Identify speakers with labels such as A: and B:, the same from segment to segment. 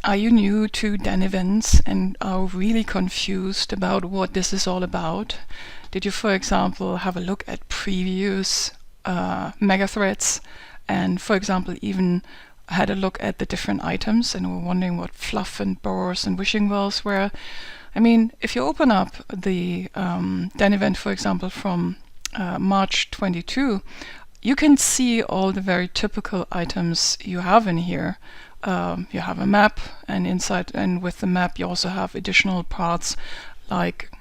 A: Are you new to den events and are really confused about what this is all about? Did you, for example, have a look at previous megathreads and, for example, even had a look at the different items and were wondering what fluff and borers and wishing wells were? I mean, if you open up the den event, for example, from March 22, you can see all the very typical items you have in here. You have a map, and inside and with the map you also have additional parts like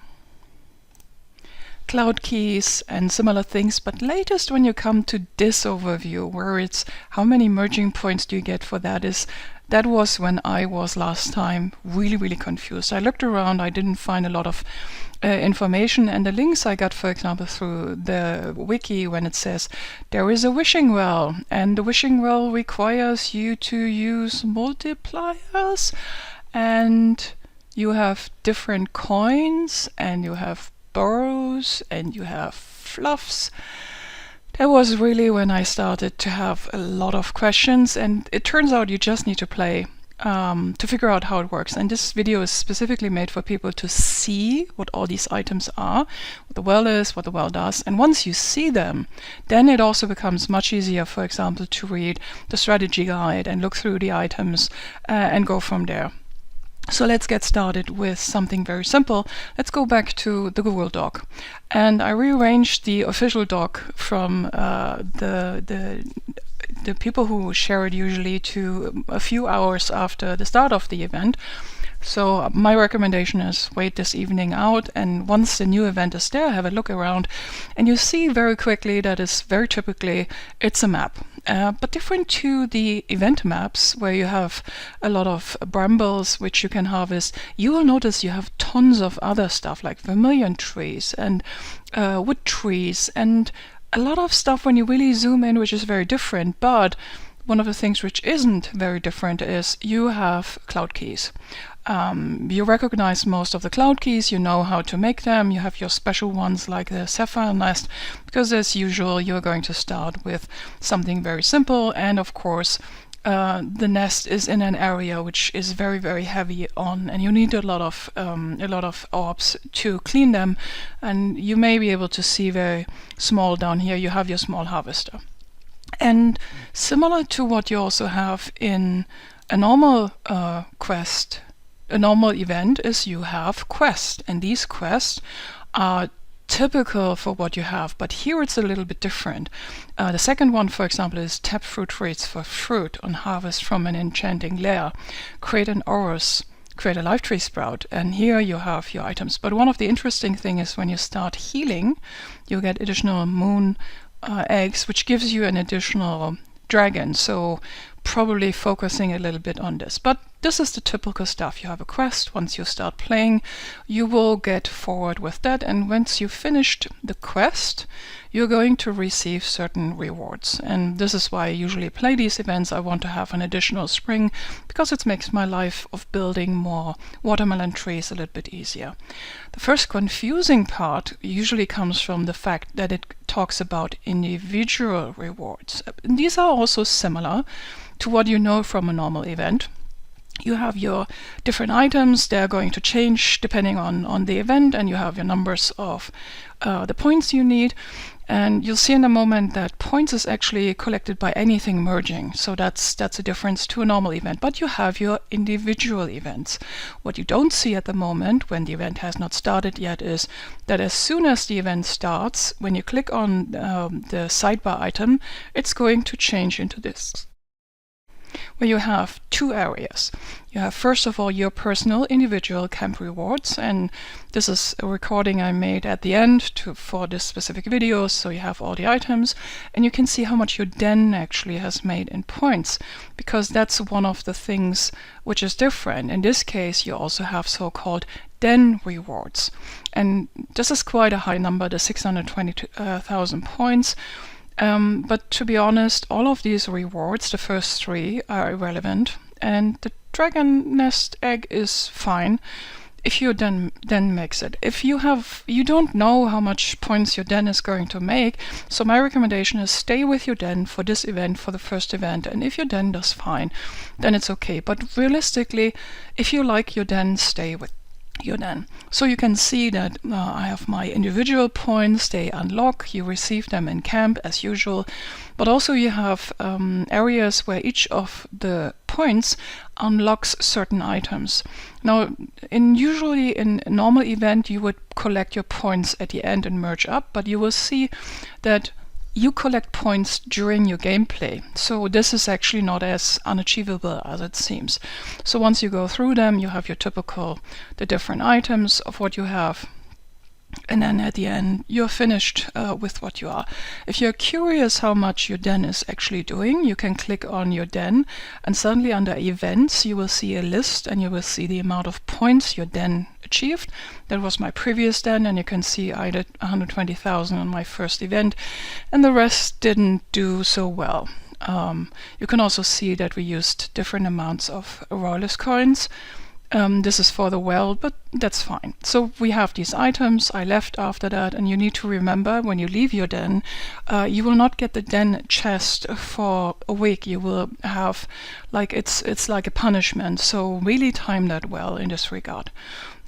A: cloud keys and similar things. But latest, when you come to this overview, where it's how many merging points do you get for that was when I was last time really confused. I looked around, I didn't find a lot of information, and the links I got, for example, through the wiki, when it says there is a wishing well and the wishing well requires you to use multipliers and you have different coins and you have burrows and you have fluffs. That was really when I started to have a lot of questions, and it turns out you just need to play to figure out how it works. And this video is specifically made for people to see what all these items are, what the well is, what the well does. And once you see them, then it also becomes much easier, for example, to read the strategy guide and look through the items and go from there. So let's get started with something very simple. Let's go back to the Google Doc. And I rearranged the official doc from the people who share it usually to a few hours after the start of the event. So my recommendation is wait this evening out, and once the new event is there, have a look around, and you see very quickly that is very typically it's a map. But different to the event maps, where you have a lot of brambles which you can harvest, you will notice you have tons of other stuff like vermilion trees and wood trees and a lot of stuff when you really zoom in, which is very different. But one of the things which isn't very different is you have cloud keys. You recognize most of the cloud keys, you know how to make them, you have your special ones like the sapphire nest, because as usual you're going to start with something very simple, and of course the nest is in an area which is very heavy on, and you need a lot of orbs to clean them, and you may be able to see very small down here you have your small harvester. And similar to what you also have in a normal quest, a normal event is you have quests, and these quests are typical for what you have, but here it's a little bit different. The second one, for example, is tap fruit trees for fruit on harvest from an enchanting lair, create an orus, create a life tree sprout, and here you have your items. But one of the interesting things is when you start healing, you get additional moon eggs, which gives you an additional dragon, so probably focusing a little bit on this. But this is the typical stuff. You have a quest. Once you start playing, you will get forward with that, and once you've finished the quest, you're going to receive certain rewards. And this is why I usually play these events. I want to have an additional spring, because it makes my life of building more watermelon trees a little bit easier. The first confusing part usually comes from the fact that it talks about individual rewards. And these are also similar to what you know from a normal event. You have your different items, they're going to change depending on the event, and you have your numbers of the points you need. And you'll see in a moment that points is actually collected by anything merging, so that's a difference to a normal event. But you have your individual events. What you don't see at the moment, when the event has not started yet, is that as soon as the event starts, when you click on the sidebar item, it's going to change into this, where you have two areas. You have, first of all, your personal individual camp rewards, and this is a recording I made at the end for this specific video, so you have all the items, and you can see how much your den actually has made in points, because that's one of the things which is different. In this case, you also have so-called den rewards, and this is quite a high number, the 620,000 points. But to be honest, all of these rewards, the first three, are irrelevant, and the dragon nest egg is fine. if your den makes it. If you don't know how much points your den is going to make, so my recommendation is stay with your den for this event, for the first event, and if your den does fine, then it's okay. But realistically, if you like your den, stay with your den. So you can see that I have my individual points, they unlock, you receive them in camp as usual, but also you have areas where each of the points unlocks certain items. Now, usually in a normal event you would collect your points at the end and merge up, but you will see that you collect points during your gameplay. So this is actually not as unachievable as it seems. So once you go through them, you have your typical, the different items of what you have. And then at the end, you're finished with what you are. If you're curious how much your den is actually doing, you can click on your den, and suddenly under events, you will see a list and you will see the amount of points your den achieved. That was my previous den, and you can see I did 120,000 on my first event, and the rest didn't do so well. You can also see that we used different amounts of royalist coins. This is for the well, but that's fine. So we have these items. I left after that, and you need to remember when you leave your den, you will not get the den chest for a week. You will have it's like a punishment. So really time that well in this regard.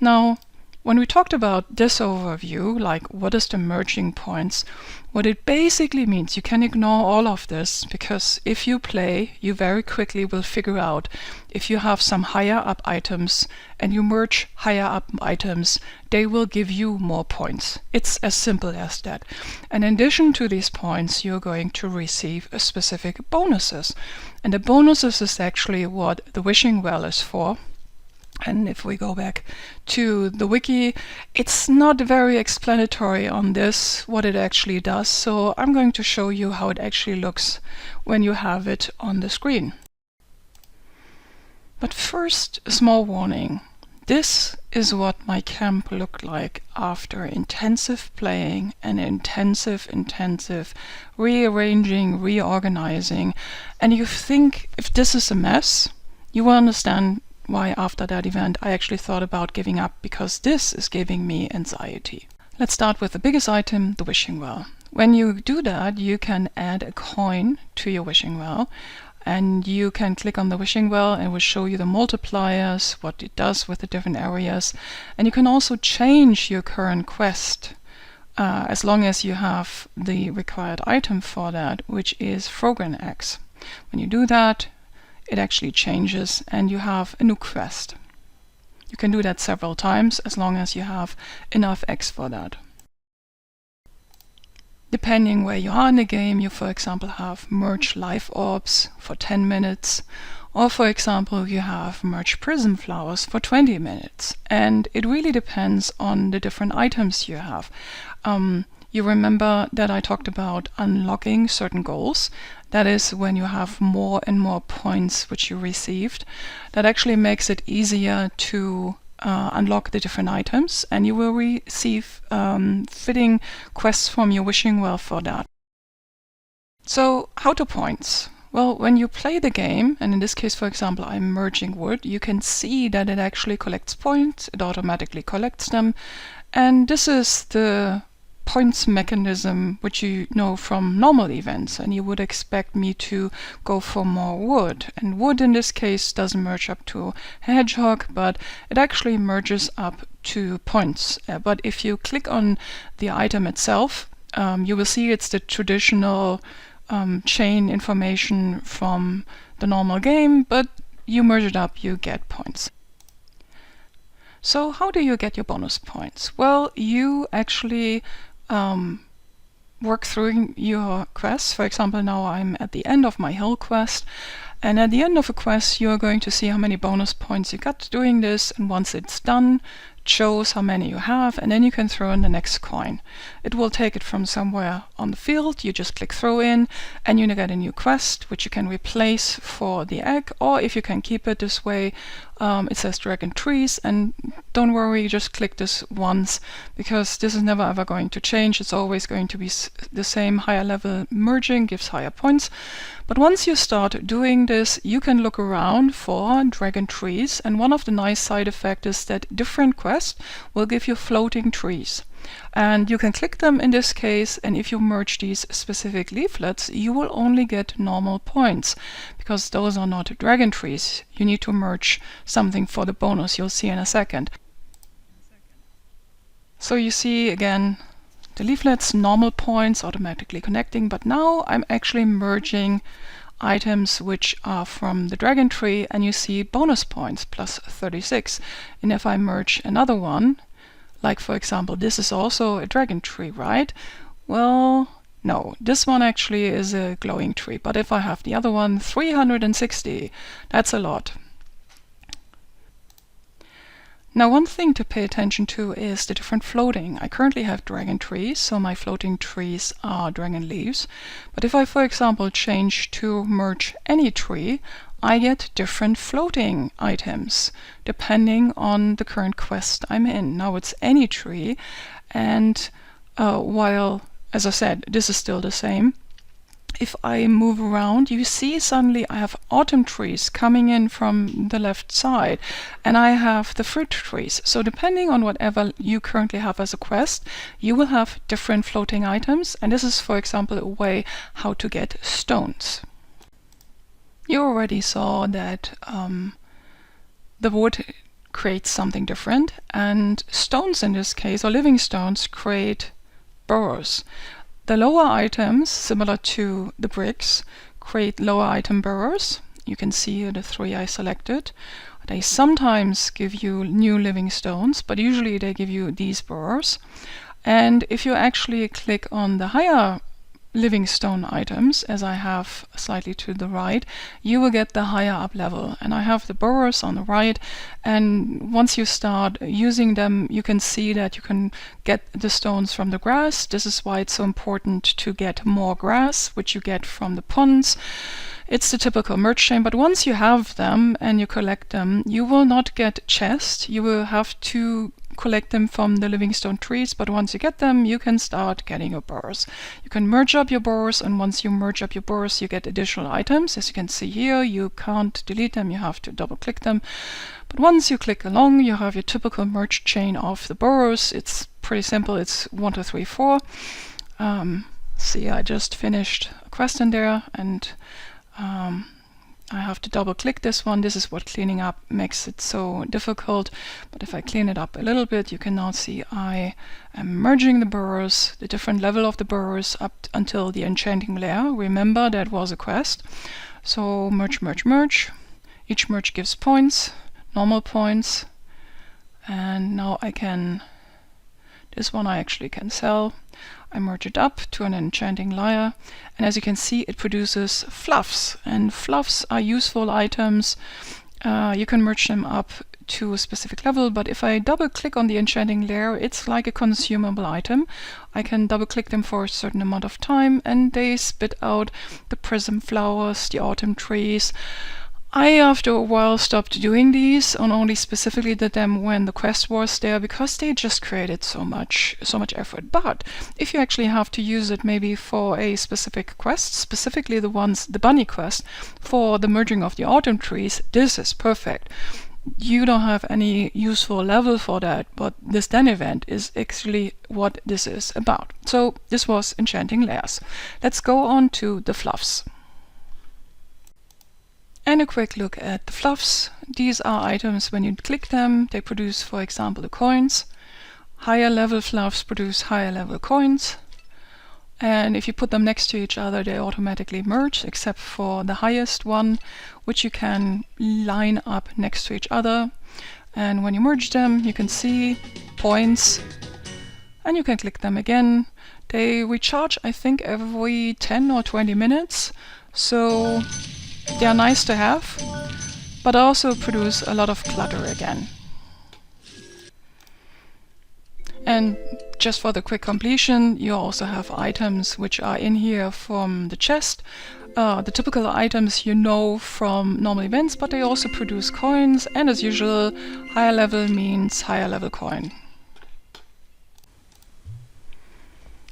A: Now, when we talked about this overview, like what is the merging points, what it basically means, you can ignore all of this, because if you play, you very quickly will figure out if you have some higher up items and you merge higher up items, they will give you more points. It's as simple as that. And in addition to these points, you're going to receive a specific bonuses. And the bonuses is actually what the wishing well is for. And if we go back to the wiki, it's not very explanatory on this, what it actually does. So I'm going to show you how it actually looks when you have it on the screen. But first, a small warning. This is what my camp looked like after intensive playing and intensive rearranging, reorganizing. And you think if this is a mess, you will understand why after that event I actually thought about giving up, because this is giving me anxiety. Let's start with the biggest item, the wishing well. When you do that, you can add a coin to your wishing well, and you can click on the wishing well and it will show you the multipliers, what it does with the different areas, and you can also change your current quest as long as you have the required item for that, which is Frogran eggs. When you do that, it actually changes and you have a new quest. You can do that several times as long as you have enough eggs for that. Depending where you are in the game, you for example have merge life orbs for 10 minutes, or for example you have merge prism flowers for 20 minutes. And it really depends on the different items you have. You remember that I talked about unlocking certain goals. That is when you have more and more points which you received. That actually makes it easier to unlock the different items, and you will receive fitting quests from your wishing well for that. So how to points? Well, when you play the game, and in this case for example I'm merging wood, you can see that it actually collects points, it automatically collects them, and this is the points mechanism which you know from normal events, and you would expect me to go for more wood. And wood in this case doesn't merge up to a hedgehog, but it actually merges up to points. But if you click on the item itself, you will see it's the traditional chain information from the normal game, but you merge it up, you get points. So how do you get your bonus points? Well, you actually work through your quests. For example, now I'm at the end of my hill quest, and at the end of a quest you are going to see how many bonus points you got doing this, and once it's done, it shows how many you have, and then you can throw in the next coin. It will take it from somewhere on the field, you just click throw in, and you get a new quest which you can replace for the egg, or if you can keep it this way, it says dragon trees, and don't worry, just click this once, because this is never ever going to change. It's always going to be the same. Higher level merging gives higher points. But once you start doing this, you can look around for dragon trees, and one of the nice side effects is that different quests quest will give you floating trees. And you can click them in this case, and if you merge these specific leaflets, you will only get normal points, because those are not dragon trees. You need to merge something for the bonus, you'll see in a second. So you see again the leaflets, normal points, automatically connecting, but now I'm actually merging items which are from the dragon tree, and you see bonus points plus 36. And if I merge another one, like for example, this is also a dragon tree, right? Well, no, this one actually is a glowing tree, but if I have the other one, 360, that's a lot. Now, one thing to pay attention to is the different floating. I currently have dragon trees, so my floating trees are dragon leaves. But if I, for example, change to merge any tree, I get different floating items depending on the current quest I'm in. Now it's any tree, and while, as I said, this is still the same, if I move around, you see suddenly I have autumn trees coming in from the left side, and I have the fruit trees. So depending on whatever you currently have as a quest, you will have different floating items, and this is, for example, a way how to get stones. You already saw that the wood creates something different, and stones in this case, or living stones, create burrows. The lower items, similar to the bricks, create lower item burrows. You can see here the 3 I selected. They sometimes give you new living stones, but usually they give you these burrows. And if you actually click on the higher living stone items, as I have slightly to the right, you will get the higher up level. And I have the burrows on the right, and once you start using them, you can see that you can get the stones from the grass. This is why it's so important to get more grass, which you get from the ponds. It's the typical merge chain, but once you have them and you collect them, you will not get chests. You will have to collect them from the living stone trees, but once you get them, you can start getting your burrows. You can merge up your burrows, and once you merge up your burrows, you get additional items. As you can see here, you can't delete them, you have to double click them. But once you click along, you have your typical merge chain of the burrows. It's pretty simple. It's 1, 2, 3, 4. See, I just finished a quest in there, and I have to double click this one. This is what cleaning up makes it so difficult. But if I clean it up a little bit, you can now see I am merging the burrows, the different level of the burrows up until the enchanting layer. Remember, that was a quest. So merge, merge, merge. Each merge gives points, normal points. And now I can, this one I actually can sell. I merge it up to an enchanting layer, and as you can see, it produces fluffs, and fluffs are useful items. You can merge them up to a specific level, but if I double click on the enchanting layer, it's like a consumable item. I can double click them for a certain amount of time, and they spit out the prism flowers, the autumn trees. I, after a while, stopped doing these and only specifically did them when the quest was there, because they just created so much effort. But if you actually have to use it maybe for a specific quest, specifically the bunny quest, for the merging of the autumn trees, this is perfect. You don't have any useful level for that, but this den event is actually what this is about. So this was enchanting layers. Let's go on to the fluffs. And a quick look at the fluffs. These are items, when you click them, they produce, for example, the coins. Higher level fluffs produce higher level coins. And if you put them next to each other, they automatically merge, except for the highest one, which you can line up next to each other. And when you merge them, you can see points, and you can click them again. They recharge, I think, every 10 or 20 minutes. So they are nice to have, but also produce a lot of clutter again. And just for the quick completion, you also have items which are in here from the chest. The typical items you know from normal events, but they also produce coins, and as usual, higher level means higher level coin.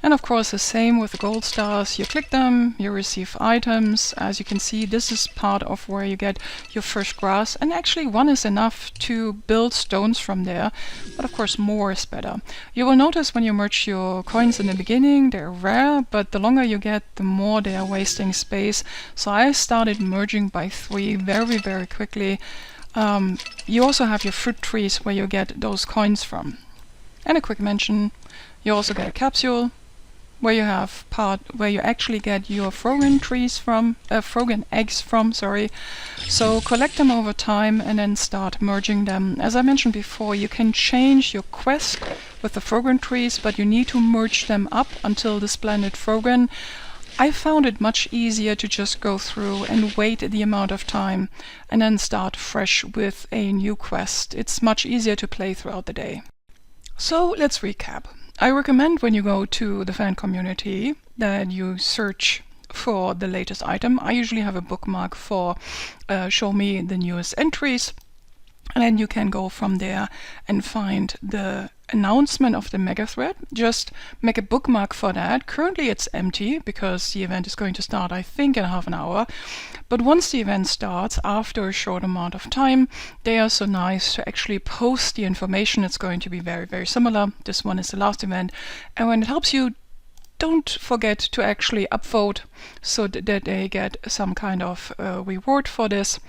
A: And of course the same with the gold stars. You click them, you receive items. As you can see, this is part of where you get your first grass, and actually one is enough to build stones from there, but of course more is better. You will notice when you merge your coins in the beginning, they're rare, but the longer you get, the more they are wasting space. So I started merging by 3 very, very quickly. You also have your fruit trees where you get those coins from. And a quick mention, you also get a capsule where you have part where you actually get your Frogan trees from, Frogan eggs from, sorry. So collect them over time and then start merging them. As I mentioned before, you can change your quest with the Frogan trees, but you need to merge them up until the splendid Frogan. I found it much easier to just go through and wait the amount of time and then start fresh with a new quest. It's much easier to play throughout the day. So let's recap. I recommend when you go to the fan community that you search for the latest item. I usually have a bookmark for show me the newest entries, and then you can go from there and find the announcement of the Megathread. Just make a bookmark for that. Currently it's empty because the event is going to start, I think, in half an hour. But once the event starts, after a short amount of time, they are so nice to actually post the information. It's going to be very, very similar. This one is the last event. And when it helps you, don't forget to actually upvote so that they get some kind of reward for this.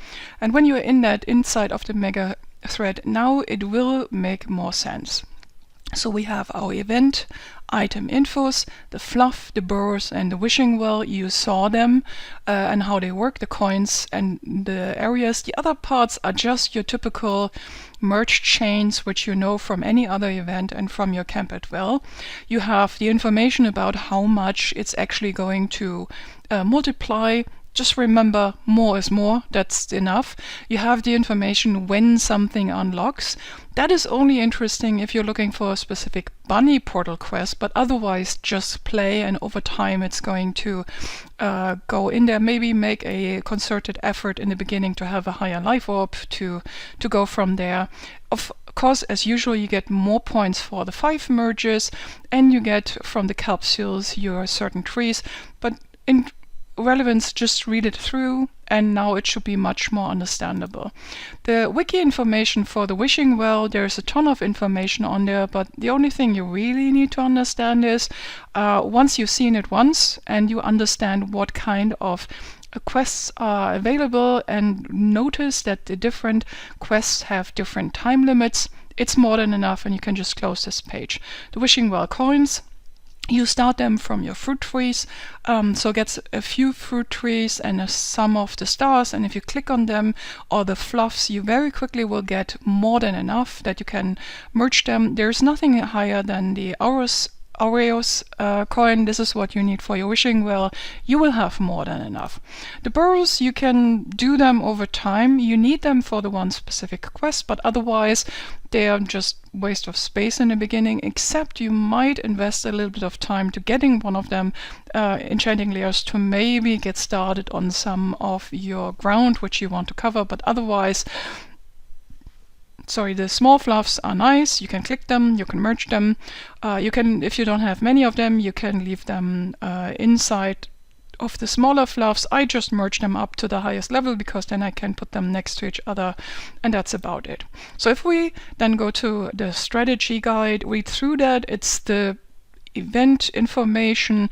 A: And when you're in that inside of the Megathread, now it will make more sense. So we have our event, item infos, the fluff, the burrows, and the wishing well. You saw them and how they work, the coins and the areas. The other parts are just your typical merge chains, which you know from any other event and from your camp as well. You have the information about how much it's actually going to multiply. Just remember, more is more, that's enough. You have the information when something unlocks. That is only interesting if you're looking for a specific bunny portal quest, but otherwise just play, and over time it's going to go in there. Maybe make a concerted effort in the beginning to have a higher life orb to go from there. Of course, as usual, you get more points for the 5 merges, and you get from the capsules your certain trees, but in relevance, just read it through, and now it should be much more understandable. The wiki information for the wishing well, there's a ton of information on there, but the only thing you really need to understand is once you've seen it once and you understand what kind of quests are available and notice that the different quests have different time limits, it's more than enough and you can just close this page. The wishing well coins, you start them from your fruit trees, so get a few fruit trees and some of the stars, and if you click on them or the fluffs, you very quickly will get more than enough that you can merge them. There's nothing higher than the Aureus coin. This is what you need for your wishing well. You will have more than enough. The burrows, you can do them over time. You need them for the one specific quest, but otherwise they are just waste of space in the beginning, except you might invest a little bit of time to getting one of them enchanting layers to maybe get started on some of your ground which you want to cover, but otherwise the small fluffs are nice. You can click them, you can merge them. You can, if you don't have many of them, you can leave them inside of the smaller fluffs. I just merge them up to the highest level because then I can put them next to each other, and that's about it. So if we then go to the strategy guide, read through that, it's the event information.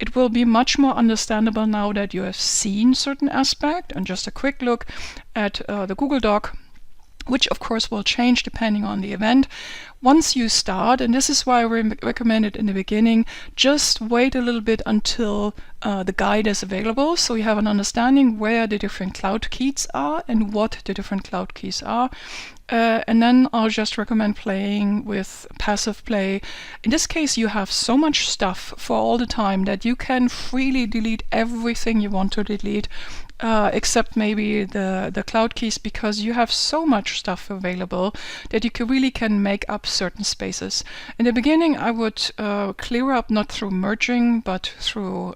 A: It will be much more understandable now that you have seen certain aspect, and just a quick look at the Google Doc, which of course will change depending on the event. Once you start, and this is why I recommend it in the beginning, just wait a little bit until the guide is available, so you have an understanding where the different cloud keys are and what the different cloud keys are. And then I'll just recommend playing with passive play. In this case, you have so much stuff for all the time that you can freely delete everything you want to delete, except maybe the cloud keys, because you have so much stuff available that you really can make up certain spaces. In the beginning, I would clear up not through merging, but through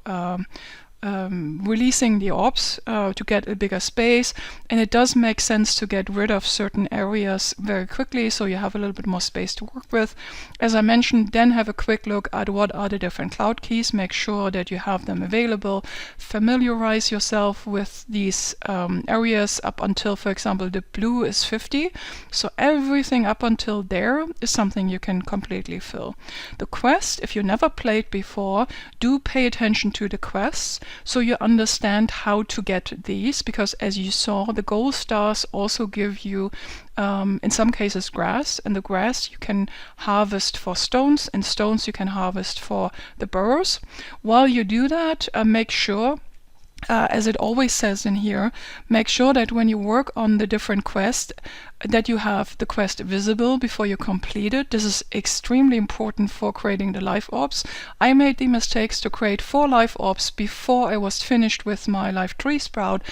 A: releasing the orbs to get a bigger space, and it does make sense to get rid of certain areas very quickly so you have a little bit more space to work with. As I mentioned, then have a quick look at what are the different cloud keys, make sure that you have them available, familiarize yourself with these areas up until, for example, the blue is 50, so everything up until there is something you can completely fill. The quest, if you never played before, do pay attention to the quests so you understand how to get these, because as you saw, the gold stars also give you in some cases grass, and the grass you can harvest for stones, and stones you can harvest for the burrows. While you do that, make sure, as it always says in here, make sure that when you work on the different quests that you have the quest visible before you complete it. This is extremely important for creating the life orbs. I made the mistakes to create 4 life orbs before I was finished with my life tree sprout,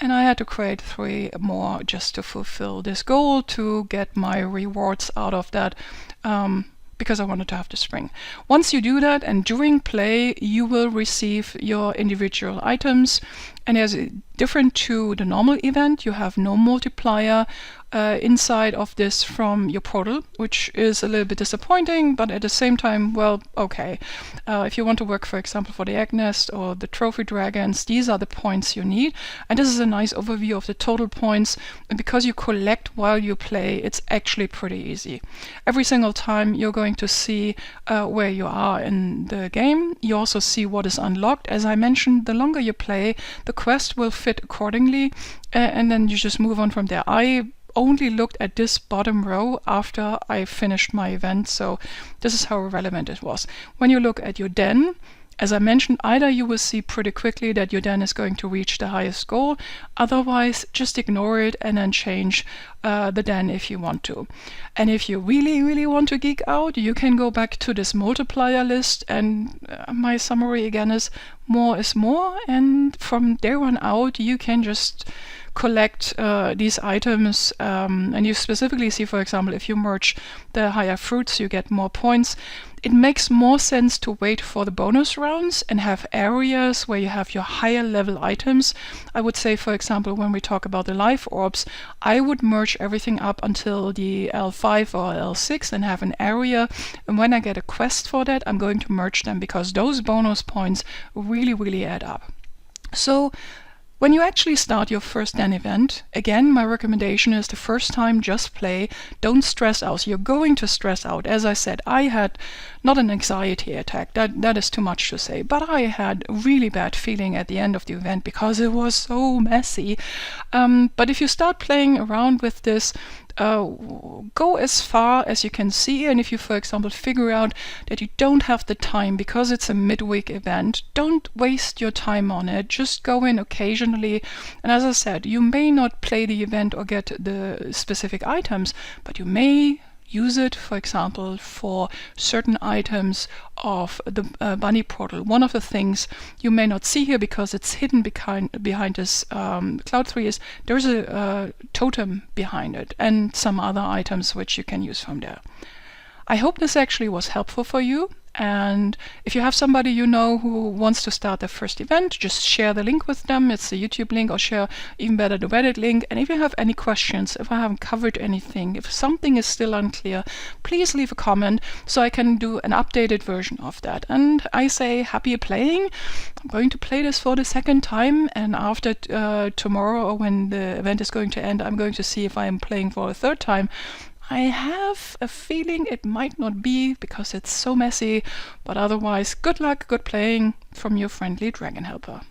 A: and I had to create 3 more just to fulfill this goal to get my rewards out of that, because I wanted to have the spring. Once you do that, and during play, you will receive your individual items, and as different to the normal event, you have no multiplier inside of this from your portal, which is a little bit disappointing, but at the same time, well, okay. If you want to work, for example, for the egg nest or the trophy dragons, these are the points you need, and this is a nice overview of the total points, and because you collect while you play, it's actually pretty easy. Every single time you're going to see where you are in the game. You also see what is unlocked. As I mentioned, the longer you play, the quest will fit accordingly, and then you just move on from there. I only looked at this bottom row after I finished my event, so this is how relevant it was. When you look at your den, as I mentioned, either you will see pretty quickly that your den is going to reach the highest goal, otherwise just ignore it and then change the den if you want to. And if you really want to geek out, you can go back to this multiplier list, and my summary again is more, and from there on out you can just collect these items, and you specifically see, for example, if you merge the higher fruits, you get more points. It makes more sense to wait for the bonus rounds and have areas where you have your higher level items. I would say, for example, when we talk about the life orbs, I would merge everything up until the L5 or L6 and have an area, and when I get a quest for that, I'm going to merge them because those bonus points really add up. So when you actually start your first den event, again, my recommendation is the first time just play, don't stress out. You're going to stress out. As I said, I had not an anxiety attack, that is too much to say, but I had a really bad feeling at the end of the event because it was so messy. But if you start playing around with this, go as far as you can see, and if you, for example, figure out that you don't have the time because it's a midweek event, don't waste your time on it. Just go in occasionally, and as I said, you may not play the event or get the specific items, but you may use it, for example, for certain items of the bunny portal. One of the things you may not see here because it's hidden behind this cloud tree is there's a totem behind it and some other items which you can use from there. I hope this actually was helpful for you. And if you have somebody you know who wants to start their first event, just share the link with them. It's the YouTube link, or share even better the Reddit link. And if you have any questions, if I haven't covered anything, if something is still unclear, please leave a comment so I can do an updated version of that. And I say happy playing. I'm going to play this for the 2nd time, and after tomorrow, or when the event is going to end, I'm going to see if I am playing for a 3rd time. I have a feeling it might not be because it's so messy, but otherwise, good luck, good playing from your friendly dragon helper.